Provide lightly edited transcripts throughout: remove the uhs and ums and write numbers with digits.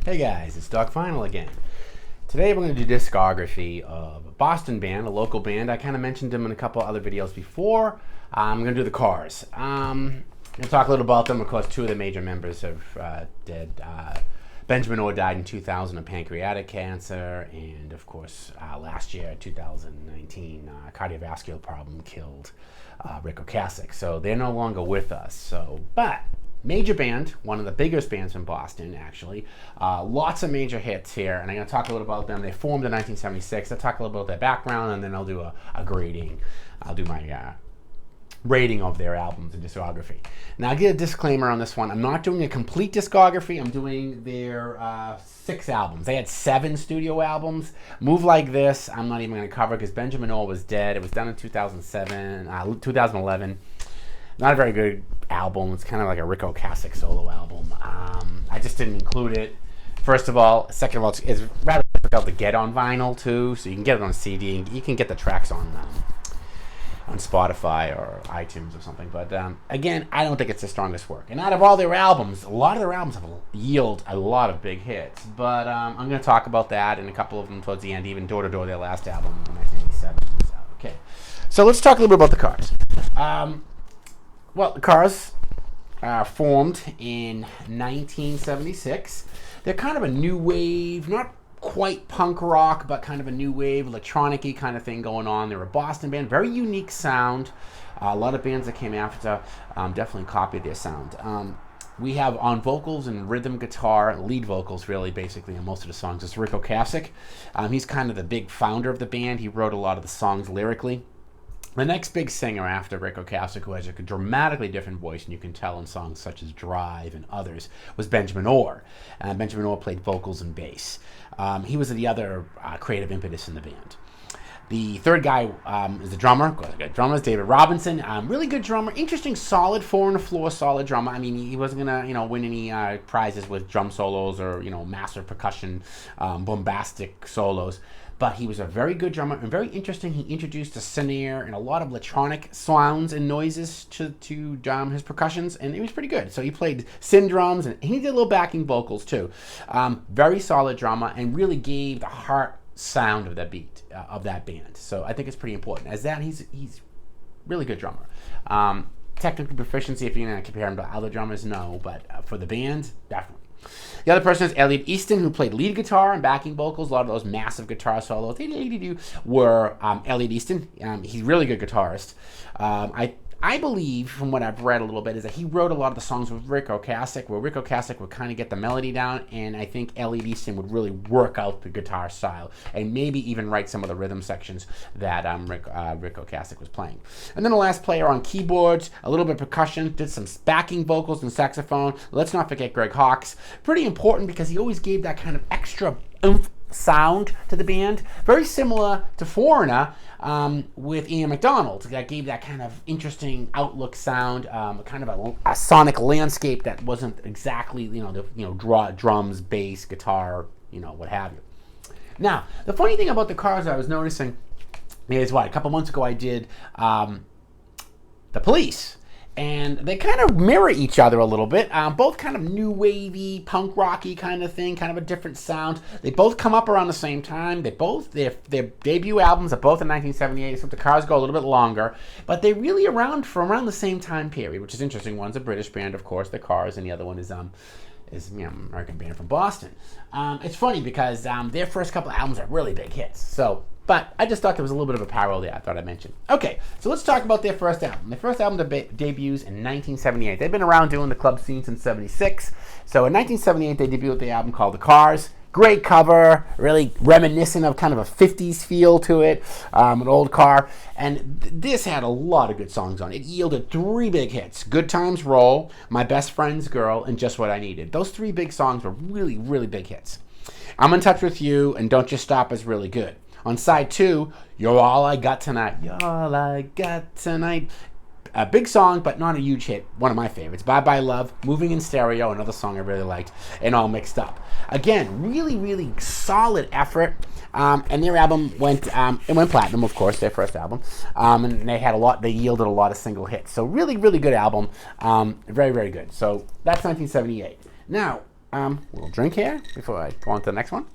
Hey guys, it's Doug Final again. Today we're going to do discography of a Boston band, a local band. I kind of mentioned them in a couple other videos before. I'm going to do the Cars. I'm going to talk a little about them. Of course, two of the major members have dead. Benjamin Orr died in 2000 of pancreatic cancer, and of course, last year, 2019, cardiovascular problem killed Rick Ocasek. So they're no longer with us. But major band, one of the biggest bands in Boston, actually. Lots of major hits here, and I'm going to talk a little about them. They formed in 1976. I'll talk a little about their background, and then I'll do a grading. I'll do my rating of their albums and discography. Now, I'll get a disclaimer on this one. I'm not doing a complete discography. I'm doing their 6 albums. They had 7 studio albums. Move Like This, I'm not even going to cover because Benjamin Orr was dead. It was done in 2011. Not a very good album. It's kind of like a Rick Ocasek solo album. I just didn't include it. First of all. Second of all, it's rather difficult to get on vinyl too, so you can get it on CD. And you can get the tracks on Spotify or iTunes or something. But again, I don't think it's the strongest work. And out of all their albums, a lot of their albums have yielded a lot of big hits. But I'm going to talk about that and a couple of them towards the end, even Door to Door, their last album in 1987. Okay, so let's talk a little bit about the Cars. Well, the Cars formed in 1976. They're kind of a new wave, not quite punk rock, but kind of a new wave, electronic-y kind of thing going on. They're a Boston band, very unique sound. A lot of bands that came after definitely copied their sound. We have on vocals and rhythm guitar, lead vocals really, basically, on most of the songs. It's Rick Ocasek. He's kind of the big founder of the band. He wrote a lot of the songs lyrically. The next big singer after Rick Ocasek, who has a dramatically different voice, and you can tell in songs such as Drive and others, was Benjamin Orr. Benjamin Orr played vocals and bass. He was the other creative impetus in the band. The third guy is the drummer. Drummer is David Robinson. Really good drummer. Interesting, solid, 4-on-the-floor, solid drummer. I mean, he wasn't gonna, win any prizes with drum solos or, massive percussion, bombastic solos. But he was a very good drummer and very interesting. He introduced a snare and a lot of electronic sounds and noises to his percussions, and it was pretty good. So he played syn drums, and he did a little backing vocals too. Very solid drummer, and really gave the heart sound of that beat of that band. So I think it's pretty important. As that, he's really good drummer. Technical proficiency, if you're going to compare him to other drummers, no. But for the band, definitely. The other person is Elliot Easton, who played lead guitar and backing vocals. A lot of those massive guitar solos were Elliot Easton. He's a really good guitarist. I believe, from what I've read a little bit, is that he wrote a lot of the songs with Rick Ocasek, where Rick Ocasek would kind of get the melody down, and I think Elliot Easton would really work out the guitar style, and maybe even write some of the rhythm sections that Rick Ocasek was playing. And then the last player on keyboards, a little bit of percussion, did some backing vocals and saxophone. Let's not forget Greg Hawkes. Pretty important because he always gave that kind of extra oomph sound to the band, very similar to Foreigner with Ian McDonald, that gave that kind of interesting outlook sound, kind of a sonic landscape that wasn't exactly drums, bass, guitar, what have you. Now, the funny thing about the Cars I was noticing is a couple months ago I did The Police. And they kind of mirror each other a little bit. Both kind of new wavy, punk rocky kind of thing, kind of a different sound. They both come up around the same time. Their debut albums are both in 1978, except the Cars go a little bit longer. But they're really around the same time period, which is interesting. One's a British band, of course, the Cars, and the other one is American band from Boston. It's funny because their first couple of albums are really big hits. But I just thought there was a little bit of a parallel there I thought I'd mention. Okay, so let's talk about their first album. Their first album debuts in 1978. They've been around doing the club scene since 76. So in 1978, they debuted with the album called The Cars. Great cover, really reminiscent of kind of a 50s feel to it, an old car. And this had a lot of good songs on it. It yielded 3 big hits: Good Times Roll, My Best Friend's Girl, and Just What I Needed. Those 3 big songs were really, really big hits. I'm in Touch with You and Don't Just Stop is really good. On side 2, You're All I Got Tonight. You're All I Got Tonight. A big song, but not a huge hit. One of my favorites. Bye Bye Love, Moving in Stereo, another song I really liked, and All Mixed Up. Again, really, really solid effort. And their album went platinum, of course, their first album. And they yielded a lot of single hits. So really, really good album. Very, very good. So that's 1978. Now, little drink here before I go on to the next one.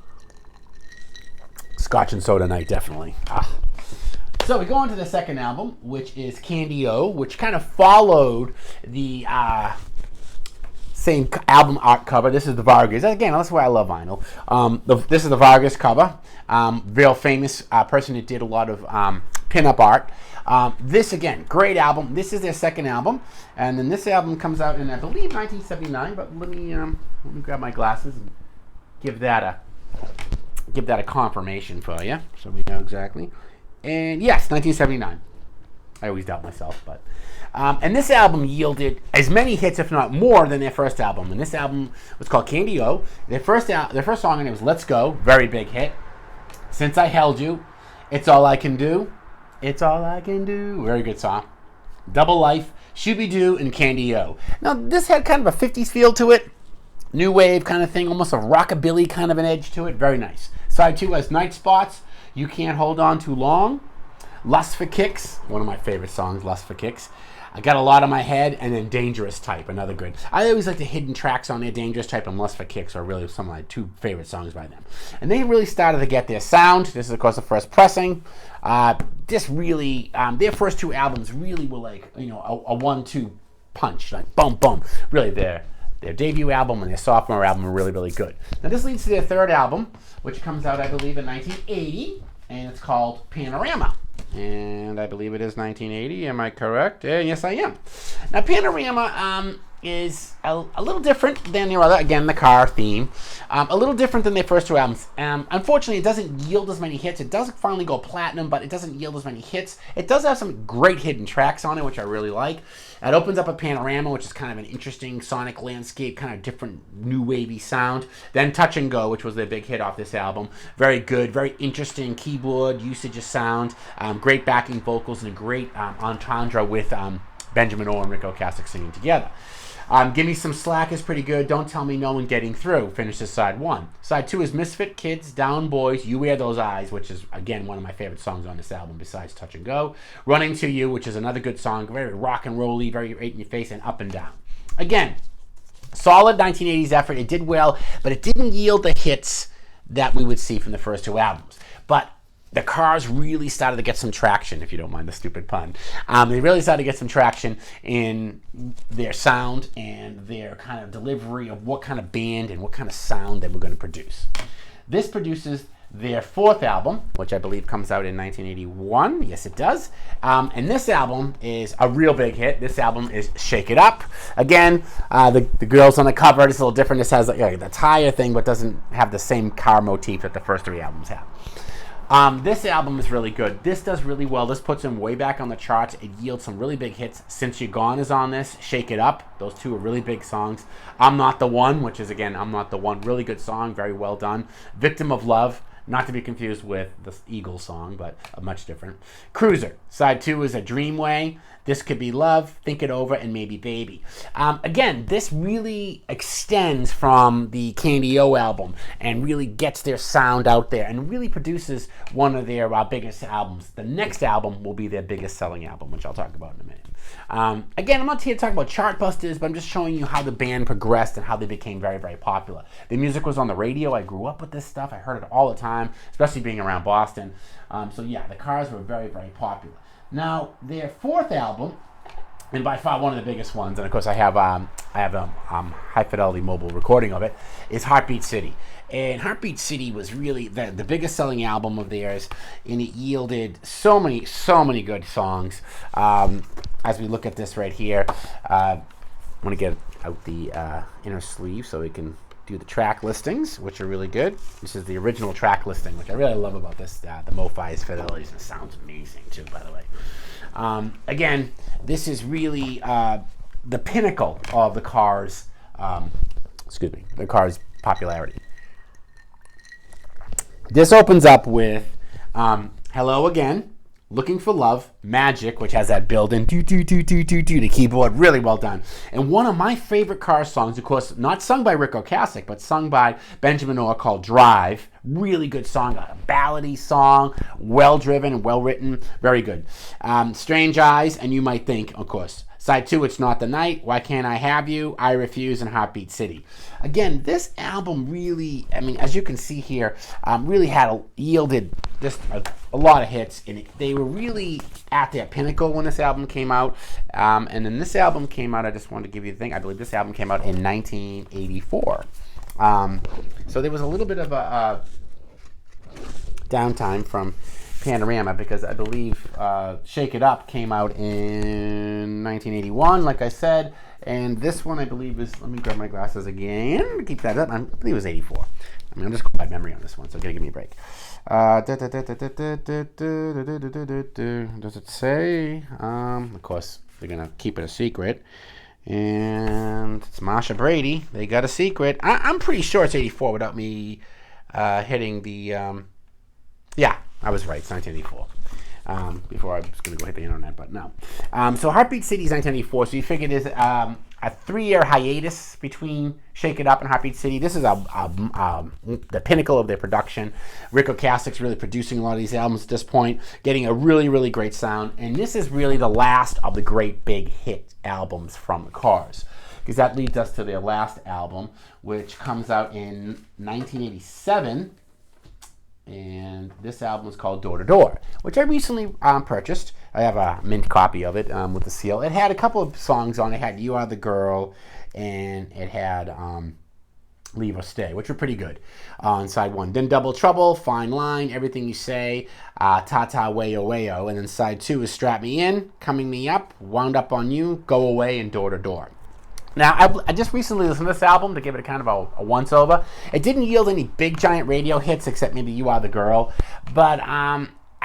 Scotch and soda night, definitely. So we go on to the second album, which is Cant Do, which kind of followed the same album art cover. This is the Vargas. Again, that's why I love vinyl. This is the Vargas cover. Real famous person who did a lot of pin-up art. This, again, great album. This is their second album. And then this album comes out in, I believe, 1979. But let me grab my glasses and give that a confirmation for you so we know exactly. And yes, 1979. I always doubt myself, but and this album yielded as many hits, if not more, than their first album. And this album was called Cant Do. Their first song in it was "Let's Go," very big hit. "Since I Held You," "It's All I Can Do," "It's All I Can Do," very good song. "Double Life," "Shooby Doo," and Cant Do. Now this had kind of a 50s feel to it, new wave kind of thing, almost a rockabilly kind of an edge to it. Very nice. Side 2 has "Night Spots," "You Can't Hold On Too Long," "Lust for Kicks," one of my favorite songs, "Lust for Kicks." "I Got a Lot on My Head," and then "Dangerous Type," another good. I always like the hidden tracks on there. "Dangerous Type" and "Lust for Kicks" are really some of my two favorite songs by them. And they really started to get their sound. This is, of course, the first pressing. This really, their first two albums really were like, a 1-2 punch, like boom, boom. Really, their debut album and their sophomore album were really, really good. Now, this leads to their third album, which comes out, I believe, in 1980, and it's called Panorama. And I believe it is 1980. Am I correct? Yes, I am. Now, Panorama is a little different than their other, again, the car theme. A little different than their first two albums. Unfortunately, it doesn't yield as many hits. It does finally go platinum, but it doesn't yield as many hits. It does have some great hidden tracks on it, which I really like. It opens up a Panorama, which is kind of an interesting sonic landscape, kind of different new wavy sound. Then Touch and Go, which was their big hit off this album. Very good, very interesting keyboard usage of sound. Great backing vocals and a great entendre with Benjamin Orr and Rick Ocasek singing together. Give Me Some Slack is pretty good. Don't Tell Me No and Getting Through finishes side 1. Side 2 is Misfit Kids, Down Boys, You Wear Those Eyes, which is, again, one of my favorite songs on this album besides Touch and Go. Running to You, which is another good song, very rock and rolly, very right in your face, and Up and Down. Again, solid 1980s effort. It did well, but it didn't yield the hits that we would see from the first two albums. But the Cars really started to get some traction, if you don't mind the stupid pun. They really started to get some traction in their sound and their kind of delivery of what kind of band and what kind of sound they were going to produce. This produces their fourth album, which I believe comes out in 1981. Yes, it does. And this album is a real big hit. This album is Shake It Up. Again, the girls on the cover, it's a little different. This has like the tire thing, but doesn't have the same car motif that the first three albums have. This album is really good. This does really well. This puts him way back on the charts. It yields some really big hits. Since You're Gone is on this. Shake It Up. Those two are really big songs. I'm Not the One, which is, again, I'm Not the One. Really good song. Very well done. Victim of Love. Not to be confused with the Eagles song, but much different. Cruiser. Side 2 is A Dream Way. This Could Be Love, Think It Over, and Maybe Baby. Again, this really extends from the Cant Do album and really gets their sound out there and really produces one of their biggest albums. The next album will be their biggest selling album, which I'll talk about in a minute. Again, I'm not here to talk about chart busters, but I'm just showing you how the band progressed and how they became very, very popular. The music was on the radio. I grew up with this stuff. I heard it all the time, especially being around Boston. So yeah, the Cars were very, very popular. Now, their fourth album, and by far one of the biggest ones, and of course I have a high fidelity mobile recording of it, is Heartbeat City. And Heartbeat City was really the biggest selling album of theirs, and it yielded so many good songs. As we look at this right here, I want to get out the inner sleeve so we can do the track listings, which are really good. This is the original track listing, which I really love about this. The MoFi's fidelities, and it sounds amazing too, by the way. Again, this is really the pinnacle of the Cars. The Cars' popularity. This opens up with Hello Again, Looking for Love, Magic, which has that build-in the keyboard, really well done. And one of my favorite Cars songs, of course, not sung by Rick Ocasek, but sung by Benjamin Orr, called Drive. Really good song, a ballady song, well-driven and well-written, very good. Strange Eyes, and You Might Think, of course, Side 2, It's Not the Night, Why Can't I Have You, I Refuse, and Heartbeat City. Again, this album really, I mean, as you can see here, really yielded just a lot of hits, and they were really at their pinnacle when this album came out. And then this album came out, I just wanted to give you the thing, I believe this album came out in 1984. So there was a little bit of a downtime from Panorama, because I believe Shake It Up came out in 1981, like I said, and this one I believe is, let me grab my glasses again to keep that up, I believe it was 84. I mean, I'm just going by memory on this one, so gotta give me a break. Does it say? Of course, they're gonna keep it a secret. And it's Marsha Brady. They got a secret. I'm pretty sure it's 84 without me hitting the... yeah, I was right. It's 1984. Before I was going to go hit the internet, but no. So Heartbeat City is 1984. So you figure there's a 3-year hiatus between Shake It Up and Heartbeat City. This is the pinnacle of their production. Rick Ocasek's really producing a lot of these albums at this point, getting a really, really great sound. And this is really the last of the great big hit albums from the Cars, because that leads us to their last album, which comes out in 1987. And this album is called Door to Door, which I recently purchased. I have a mint copy of it with the seal. It had a couple of songs on it. It had You Are the Girl, and it had Leave or Stay, which were pretty good on side 1. Then Double Trouble, Fine Line, Everything You Say, Ta Ta Wayo Wayo. And then side 2 is Strap Me In, Coming Me Up, Wound Up on You, Go Away, and Door to Door. Now, I just recently listened to this album to give it a kind of a once-over. It didn't yield any big, giant radio hits, except maybe You Are the Girl. But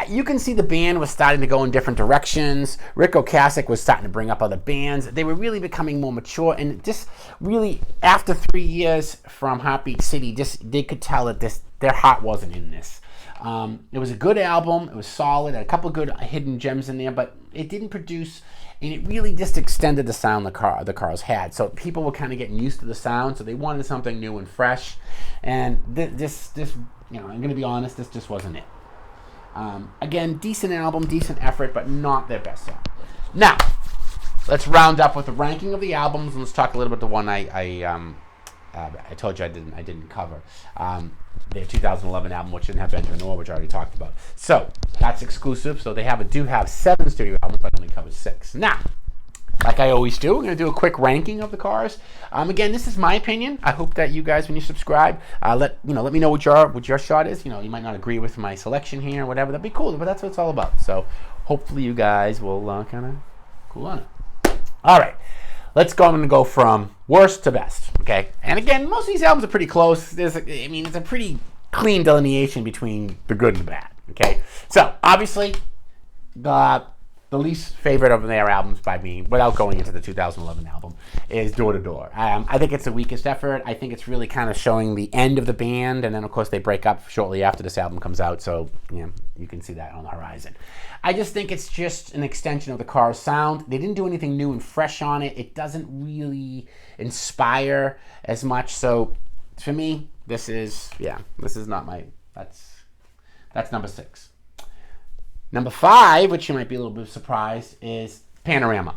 you can see the band was starting to go in different directions. Rick Ocasek was starting to bring up other bands. They were really becoming more mature. And just really, after 3 years from Heartbeat City, they could tell that their heart wasn't in this. It was a good album. It was solid. Had a couple of good hidden gems in there, but it didn't produce... And it really just extended the sound the Cars had. So people were kind of getting used to the sound, so they wanted something new and fresh. And this, you know, I'm going to be honest, this just wasn't it. Again, decent album, decent effort, but not their best song. Now, let's round up with the ranking of the albums, and let's talk a little bit the one I told you I didn't cover. Their 2011 album, which didn't have Benjamin Orr, which I already talked about. So that's exclusive. So they do have 7 studio albums, but only covers 6. Now, like I always do, we're going to do a quick ranking of the Cars. Again, this is my opinion. I hope that you guys, when you subscribe, let me know what your shot is. You know, you might not agree with my selection here or whatever. That'd be cool, but that's what it's all about. So hopefully you guys will kind of cool on it. All right. Let's go. I'm going to go from worst to best, okay? And again, most of these albums are pretty close. It's a pretty clean delineation between the good and the bad, okay? So, obviously, the least favorite of their albums by me, without going into the 2011 album, is Door to Door. I think it's the weakest effort. I think it's really kind of showing the end of the band, and then, of course, they break up shortly after this album comes out, so, you can see that on the horizon. I just think it's just an extension of the Cars sound. They didn't do anything new and fresh on it. It doesn't really inspire as much. So for me, this is not my, that's number 6. Number 5, which you might be a little bit surprised, is Panorama.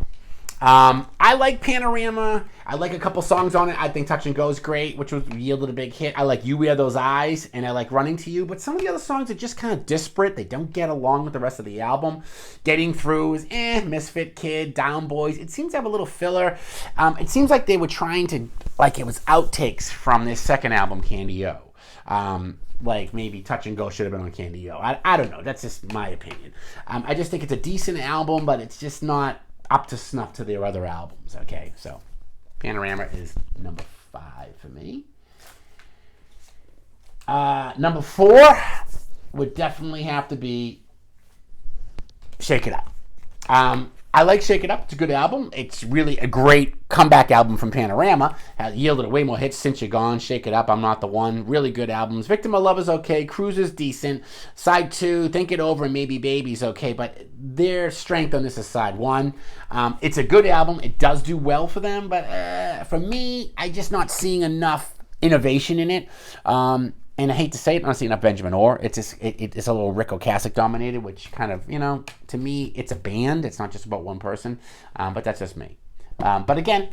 I like Panorama. I like a couple songs on it. I think Touch and Go is great, which yielded a big hit. I like You Wear Those Eyes, and I like Running to You. But some of the other songs are just kind of disparate. They don't get along with the rest of the album. Getting Through is Misfit Kid, Down Boys. It seems to have a little filler. It seems like they were trying to, like it was outtakes from their second album, Cant Do. Like maybe Touch and Go should have been on Cant Do. I don't know. That's just my opinion. I just think it's a decent album, but it's just not up to snuff to their other albums, okay? So, Panorama is number 5 for me. Number 4 would definitely have to be Shake It Up. I like Shake It Up. It's a good album. It's really a great comeback album from Panorama. Has yielded way more hits since you're gone. Shake It Up, I'm Not the One. Really good albums. Victim of Love is okay. Cruise is decent. Side 2, Think It Over, and Maybe Baby's okay. But their strength on this is side 1. It's a good album. It does do well for them. But for me, I'm just not seeing enough innovation in it. And I hate to say it, I'm not seeing enough Benjamin Orr. It's just, it's a little Rick Ocasek dominated, which kind of, to me, it's a band. It's not just about one person, but that's just me. But again,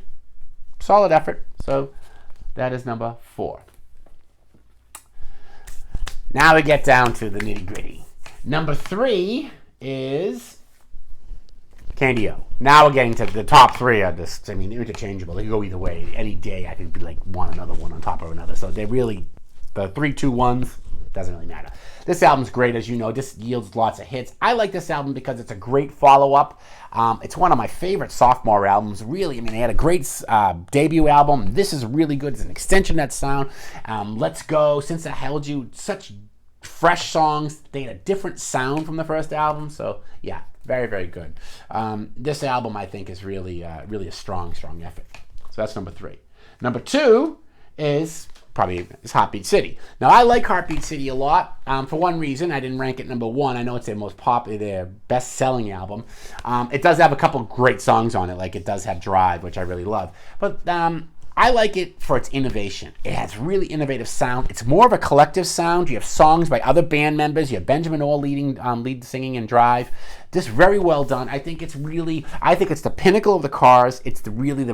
solid effort. So that is number 4. Now we get down to the nitty gritty. Number 3 is Cant Do Now. Now we're getting to the top 3 are just, interchangeable. They can go either way. Any day I could be like another one on top of another. So they really, the 3, 2, 1s, doesn't really matter. This album's great, as you know. This yields lots of hits. I like this album because it's a great follow-up. It's one of my favorite sophomore albums. Really, they had a great debut album. This is really good. It's an extension of that sound. Let's Go, Since I Held You, such fresh songs. They had a different sound from the first album. So, yeah, very, very good. This album, I think, is really a strong effort. So that's number 3. Number 2 is Heartbeat City. Now, I like Heartbeat City a lot. For one reason, I didn't rank it number 1. I know it's their most popular, their best-selling album. It does have a couple great songs on it, like it does have Drive, which I really love. But I like it for its innovation. It has really innovative sound. It's more of a collective sound. You have songs by other band members. You have Benjamin Orr lead singing in Drive. Just very well done. I think it's the pinnacle of the Cars. It's really the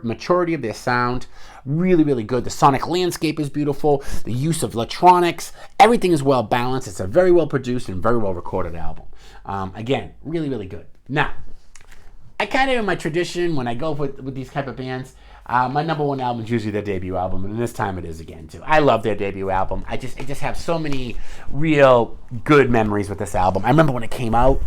maturity of their sound. Really, really good. The sonic landscape is beautiful. The use of electronics. Everything is well balanced. It's a very well produced and very well recorded album. Again, really, really good. Now, I kind of, in my tradition, when I go with these type of bands, my number 1 album is usually their debut album, and this time it is again, too. I love their debut album. I just have so many real good memories with this album. I remember when it came out,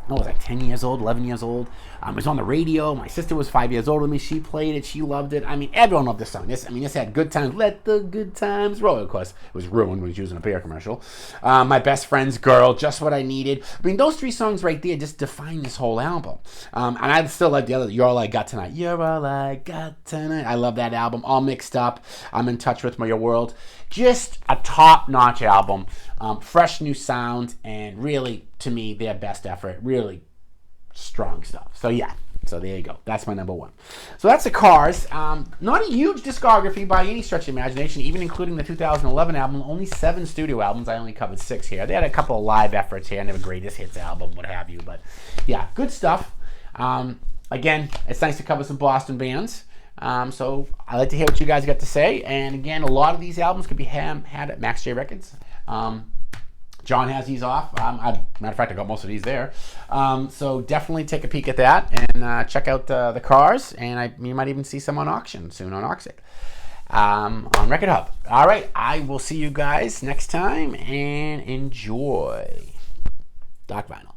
I was like 10 years old, 11 years old. It was on the radio. My sister was 5 years older than me. She played it. She loved it. Everyone loved this song. This had good times. Let the good times roll. Of course, it was ruined when he was using a beer commercial. My Best Friend's Girl, Just What I Needed. Those 3 songs right there just define this whole album. And I still like the other, You're All I Got Tonight. You're All I Got Tonight. I love that album. All Mixed Up. I'm in Touch with My World. Just a top-notch album. Fresh new sound, and really, to me, their best effort. Really strong stuff. So yeah, so there you go. That's my number 1. So that's the Cars. Not a huge discography by any stretch of imagination, even including the 2011 album. Only 7 studio albums. I only covered 6 here. They had a couple of live efforts here, and they have a greatest hits album, what have you. But yeah, good stuff. Again, it's nice to cover some Boston bands. So I like to hear what you guys got to say. And again, a lot of these albums could be had at Max J Records. John has these off. Matter of fact, I got most of these there. So definitely take a peek at that and check out the Cars. And you might even see some on auction soon on Auxic. On Record Hub. All right, I will see you guys next time, and enjoy Dark Vinyl.